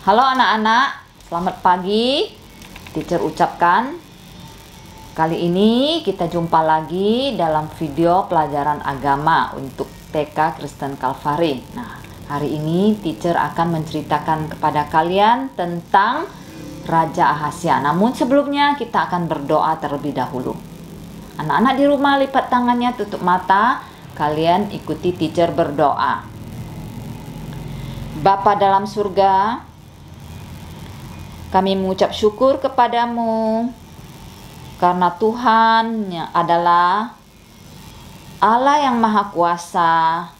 Halo anak-anak, selamat pagi. Teacher ucapkan. Kali ini kita jumpa lagi dalam video pelajaran agama untuk TK Kristen Kalvari. Nah, hari ini teacher akan menceritakan kepada kalian tentang Raja Ahazia. Namun sebelumnya kita akan berdoa terlebih dahulu. Anak-anak di rumah lipat tangannya, tutup mata. Kalian ikuti teacher berdoa. Bapa dalam surga, kami mengucap syukur kepadamu karena Tuhan adalah Allah yang Maha Kuasa,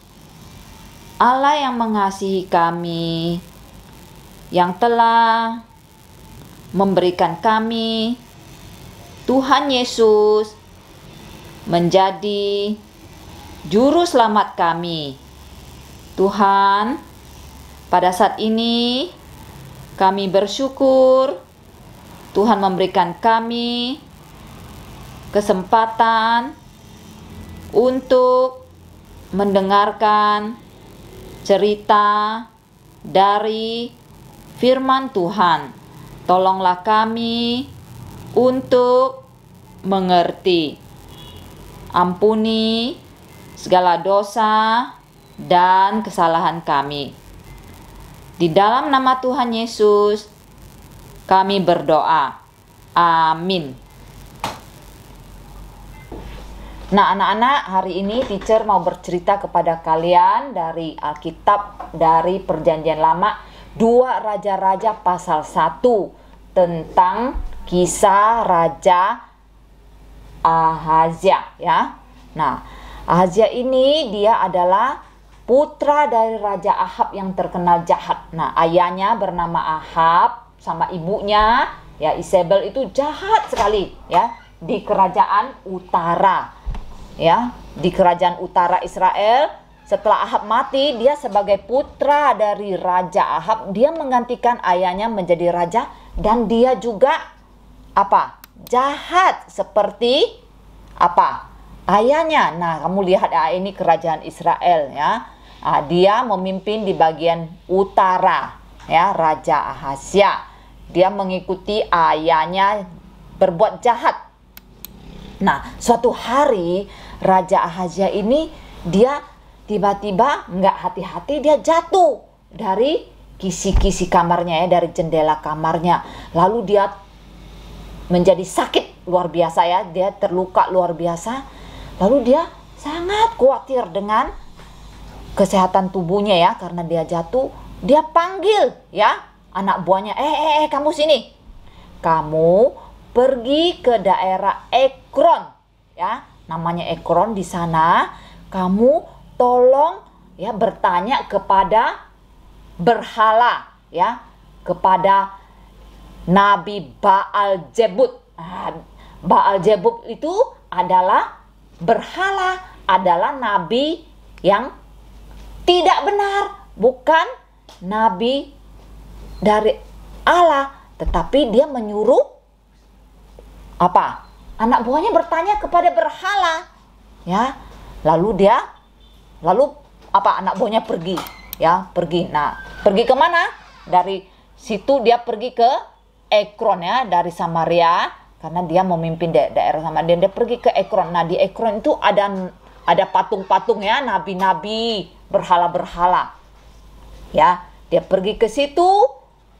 Allah yang mengasihi kami, yang telah memberikan kami Tuhan Yesus menjadi juru selamat kami. Tuhan, pada saat ini kami bersyukur Tuhan memberikan kami kesempatan untuk mendengarkan cerita dari firman Tuhan. Tolonglah kami untuk mengerti. Ampuni segala dosa dan kesalahan kami. Di dalam nama Tuhan Yesus, kami berdoa. Amin. Nah, anak-anak, hari ini teacher mau bercerita kepada kalian dari Alkitab, dari Perjanjian Lama, 2 Raja-Raja pasal 1 tentang kisah Raja Ahazia, ya. Nah, Ahazia ini dia adalah putra dari Raja Ahab yang terkenal jahat. Nah, ayahnya bernama Ahab sama ibunya ya Isabel itu jahat sekali ya di kerajaan utara. Ya, di kerajaan utara Israel. Setelah Ahab mati, dia sebagai putra dari Raja Ahab, dia menggantikan ayahnya menjadi raja dan dia juga apa? Jahat seperti apa? Ayahnya. Nah, kamu lihat ya, ini kerajaan Israel ya. Nah, dia memimpin di bagian utara ya, Raja Ahazia. Dia mengikuti ayahnya berbuat jahat. Nah, suatu hari Raja Ahazia ini dia tiba-tiba nggak hati-hati dia jatuh dari kisi-kisi kamarnya ya, dari jendela kamarnya. Lalu dia menjadi sakit luar biasa ya, dia terluka luar biasa. Lalu dia sangat khawatir dengan kesehatan tubuhnya ya, karena dia jatuh. Dia panggil ya anak buahnya, kamu sini. Kamu pergi ke daerah Ekron ya, namanya Ekron. Di sana kamu tolong ya bertanya kepada berhala ya, kepada Nabi Baal Zebub. Baal Zebub itu adalah berhala, adalah nabi yang tidak benar, bukan nabi dari Allah, tetapi dia menyuruh apa? Anak buahnya bertanya kepada berhala, ya. Lalu apa? Anak buahnya pergi, ya, pergi. Nah, pergi kemana? Dari situ dia pergi ke Ekron ya, dari Samaria, karena dia memimpin daerah Samaria. Dia pergi ke Ekron. Nah, di Ekron itu ada patung-patung ya, nabi-nabi, berhala-berhala. Ya, dia pergi ke situ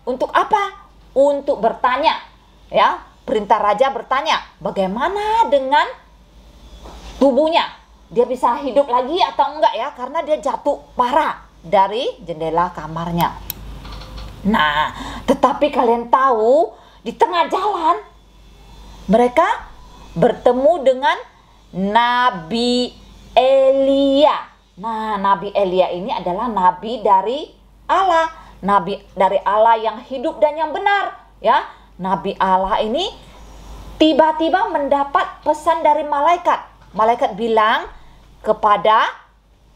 untuk apa? Untuk bertanya, ya. Perintah raja bertanya, bagaimana dengan tubuhnya? Dia bisa hidup lagi atau enggak ya? Karena dia jatuh parah dari jendela kamarnya. Nah, tetapi kalian tahu, di tengah jalan mereka bertemu dengan Nabi Elia. Nah, Nabi Elia ini adalah nabi dari Allah, nabi dari Allah yang hidup dan yang benar, ya. Nabi Allah ini tiba-tiba mendapat pesan dari malaikat. Malaikat bilang kepada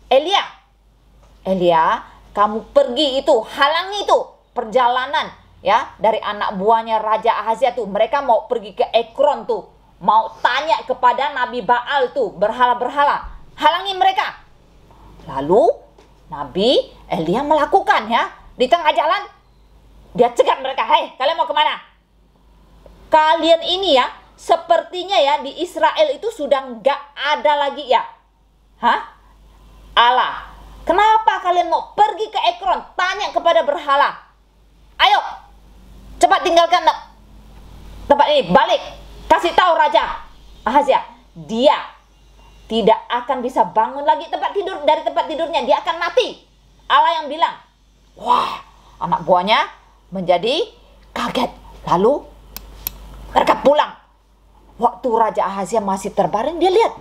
Elia, Elia, kamu pergi itu, halangi itu perjalanan ya dari anak buahnya Raja Ahazia tuh. Mereka mau pergi ke Ekron tuh, mau tanya kepada Nabi Baal tuh, berhala-berhala. Halangi mereka. Lalu Nabi Elia melakukan ya, di tengah jalan Dia cegat mereka, "Hei, kalian mau kemana? Kalian ini ya, sepertinya ya di Israel itu sudah nggak ada lagi ya. Hah? Allah. Kenapa kalian mau pergi ke Ekron? Tanya kepada berhala. Ayo, cepat tinggalkan tempat ini. Balik. Kasih tahu Raja Ahazia. Dia tidak akan bisa bangun lagi dari tempat tidurnya. Dia akan mati." Allah yang bilang. Wah, anak buahnya menjadi kaget. Lalu mereka pulang. Waktu Raja Ahazia masih terbaring, dia lihat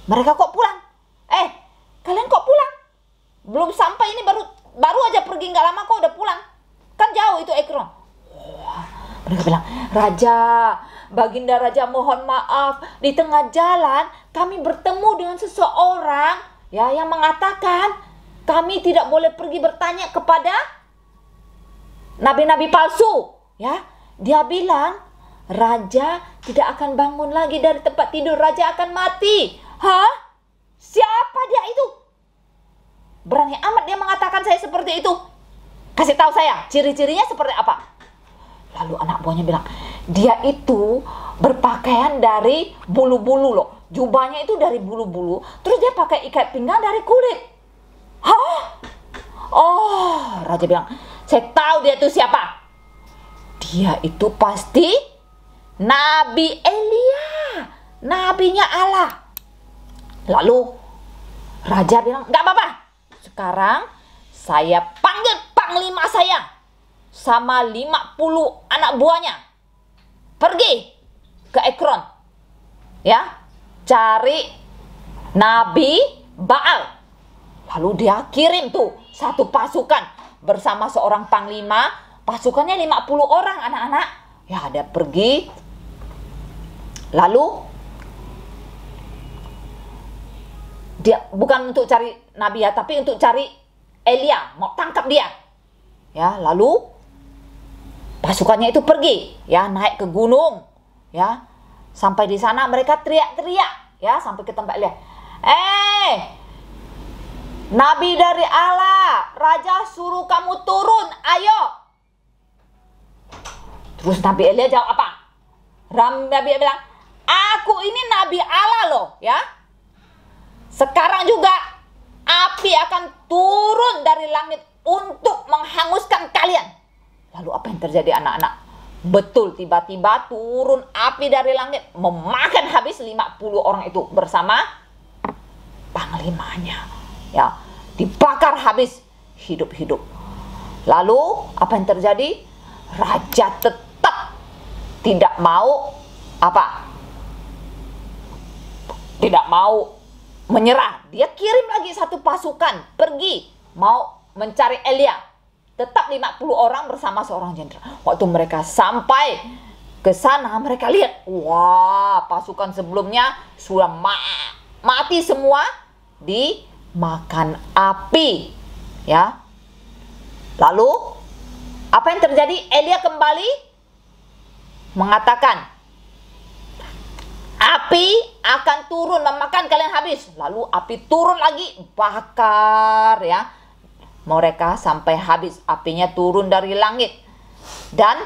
mereka kok pulang. Kalian kok pulang? Belum sampai ini, baru aja pergi, nggak lama kok udah pulang. Kan jauh itu Ekron. Wah, mereka bilang, "Raja, Baginda Raja, mohon maaf. Di tengah jalan kami bertemu dengan seseorang ya yang mengatakan kami tidak boleh pergi bertanya kepada nabi-nabi palsu. Ya, dia bilang Raja tidak akan bangun lagi dari tempat tidur. Raja akan mati." Hah? Siapa dia itu? Berani amat dia mengatakan saya seperti itu. Kasih tahu saya, ciri-cirinya seperti apa? Lalu anak buahnya bilang, dia itu berpakaian dari bulu-bulu loh. Jubahnya itu dari bulu-bulu. Terus dia pakai ikat pinggang dari kulit. Hah? Oh, Raja bilang, saya tahu dia itu siapa. Dia itu pasti Nabi Elia, nabinya Allah. Lalu Raja bilang, nggak apa-apa. Sekarang saya panggil panglima saya sama 50 anak buahnya. Pergi ke Ekron. Ya, cari Nabi Baal. Lalu dia kirim tuh satu pasukan bersama seorang panglima. Pasukannya 50 orang anak-anak. Ya, dia pergi. Lalu dia bukan untuk cari Nabi ya, tapi untuk cari Elia, mau tangkap dia. Ya, lalu pasukannya itu pergi, ya, naik ke gunung, ya. Sampai di sana mereka teriak-teriak, ya, sampai ke tempat Elia. Nabi dari Allah, Raja suruh kamu turun, ayo. Terus Nabi Elia jawab apa? Nabi Elia bilang, aku ini Nabi Allah loh, ya. Sekarang juga api akan turun dari langit untuk menghanguskan kalian. Lalu apa yang terjadi anak-anak? Betul, tiba-tiba turun api dari langit memakan habis 50 orang itu bersama panglimanya. Ya, dibakar habis hidup-hidup. Lalu apa yang terjadi? Raja tetap tidak mau tidak mau menyerah. Dia kirim lagi satu pasukan pergi mau mencari Elia. Tetap 50 orang bersama seorang jenderal. Waktu mereka sampai ke sana, mereka lihat, wah, pasukan sebelumnya sudah mati semua dimakan api. Ya. Lalu apa yang terjadi? Elia kembali mengatakan, api akan turun memakan kalian habis. Lalu api turun lagi, bakar ya mereka sampai habis. Apinya turun dari langit. Dan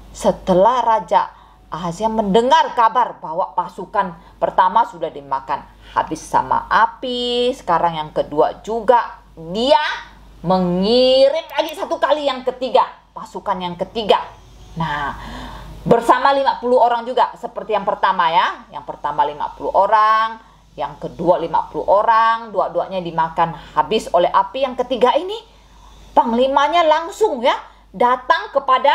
setelah Raja Ahazia mendengar kabar bahwa pasukan pertama sudah dimakan habis sama api, sekarang yang kedua juga, dia mengirim lagi satu kali yang ketiga, pasukan yang ketiga. Nah, bersama 50 orang juga seperti yang pertama ya. Yang pertama 50 orang, yang kedua 50 orang, dua-duanya dimakan habis oleh api. Yang ketiga ini panglimanya langsung ya datang kepada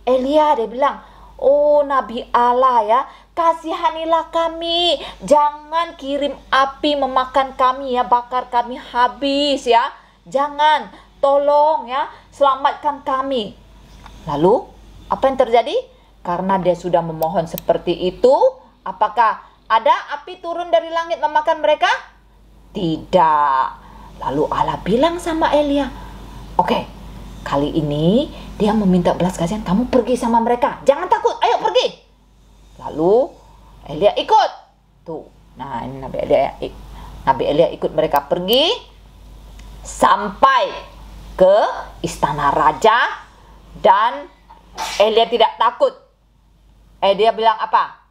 Elia. Dia bilang, oh Nabi Allah ya, kasihanilah kami, jangan kirim api memakan kami ya, bakar kami habis ya, jangan, tolong ya, selamatkan kami. Lalu apa yang terjadi? Karena dia sudah memohon seperti itu, apakah ada api turun dari langit memakan mereka? Tidak. Lalu Allah bilang sama Elia, oke, kali ini dia meminta belas kasihan, kamu pergi sama mereka, jangan takut, ayo pergi. Lalu Elia ikut. Tuh, nah ini Nabi Elia ikut mereka pergi sampai ke istana raja. Dan Elia tidak takut. Dia bilang apa?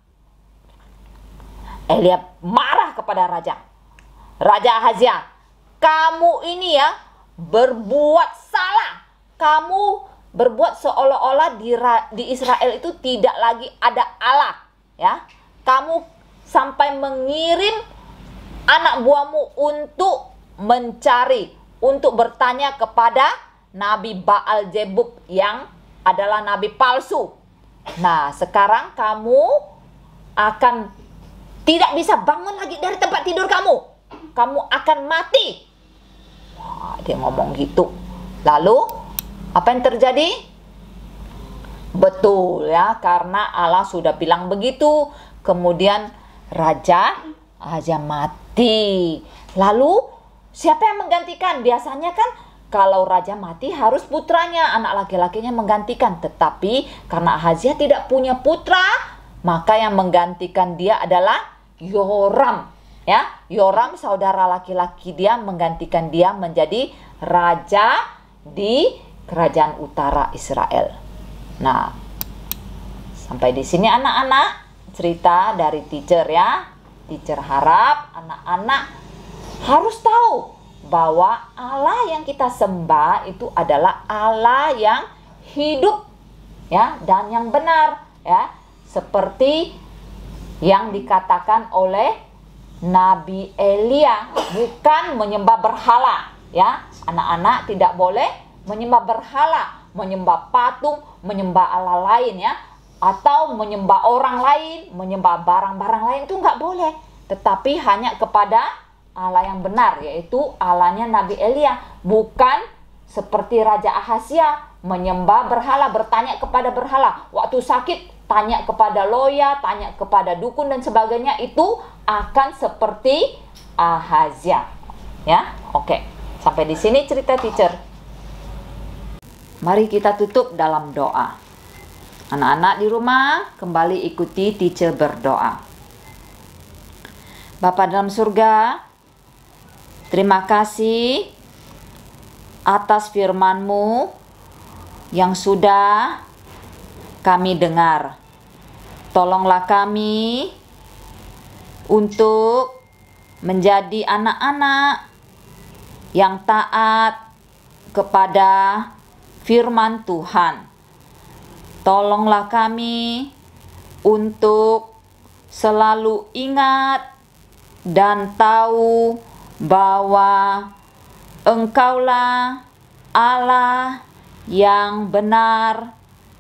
Elia marah kepada raja. Raja Ahazia, kamu ini ya berbuat salah. Kamu berbuat seolah-olah di Israel itu tidak lagi ada Allah, ya. Kamu sampai mengirim anak buahmu untuk mencari, untuk bertanya kepada Nabi Baal Zebub yang adalah nabi palsu. Nah, sekarang kamu akan tidak bisa bangun lagi dari tempat tidur kamu. Kamu akan mati. Wah, dia ngomong gitu. Lalu, apa yang terjadi? Betul ya, karena Allah sudah bilang begitu. Kemudian Raja Ahazia mati. Lalu, siapa yang menggantikan? Biasanya kan kalau raja mati harus putranya, anak laki-lakinya menggantikan. Tetapi karena Ahazia tidak punya putra, maka yang menggantikan dia adalah Yoram. Ya, Yoram saudara laki-laki dia menggantikan dia menjadi raja di kerajaan utara Israel. Nah, sampai di sini anak-anak cerita dari teacher ya. Teacher harap anak-anak harus tahu bahwa Allah yang kita sembah itu adalah Allah yang hidup ya dan yang benar ya, seperti yang dikatakan oleh Nabi Elia, bukan menyembah berhala ya. Anak-anak tidak boleh menyembah berhala, menyembah patung, menyembah Allah lain ya, atau menyembah orang lain, menyembah barang-barang lain, itu nggak boleh. Tetapi hanya kepada Allah yang benar, yaitu Allahnya Nabi Elia, bukan seperti Raja Ahazia menyembah berhala, bertanya kepada berhala. Waktu sakit tanya kepada loya, tanya kepada dukun dan sebagainya, itu akan seperti Ahazia. Ya, oke. Sampai di sini cerita teacher. Mari kita tutup dalam doa. Anak-anak di rumah kembali ikuti teacher berdoa. Bapa dalam surga, terima kasih atas firman-Mu yang sudah kami dengar. Tolonglah kami untuk menjadi anak-anak yang taat kepada firman Tuhan. Tolonglah kami untuk selalu ingat dan tahu bahwa Engkaulah Allah yang benar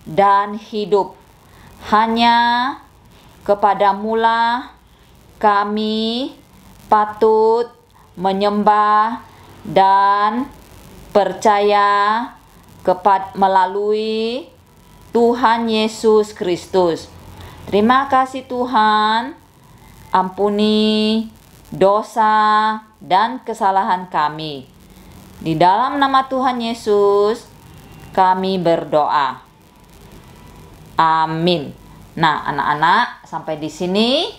dan hidup. Hanya kepadamu-lah kami patut menyembah dan percaya melalui Tuhan Yesus Kristus. Terima kasih Tuhan, ampuni dosa dan kesalahan kami. Di dalam nama Tuhan Yesus kami berdoa. Amin. Nah, anak-anak, sampai di sini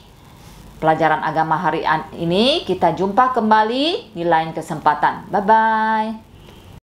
pelajaran agama hari ini. Kita jumpa kembali di lain kesempatan. Bye-bye.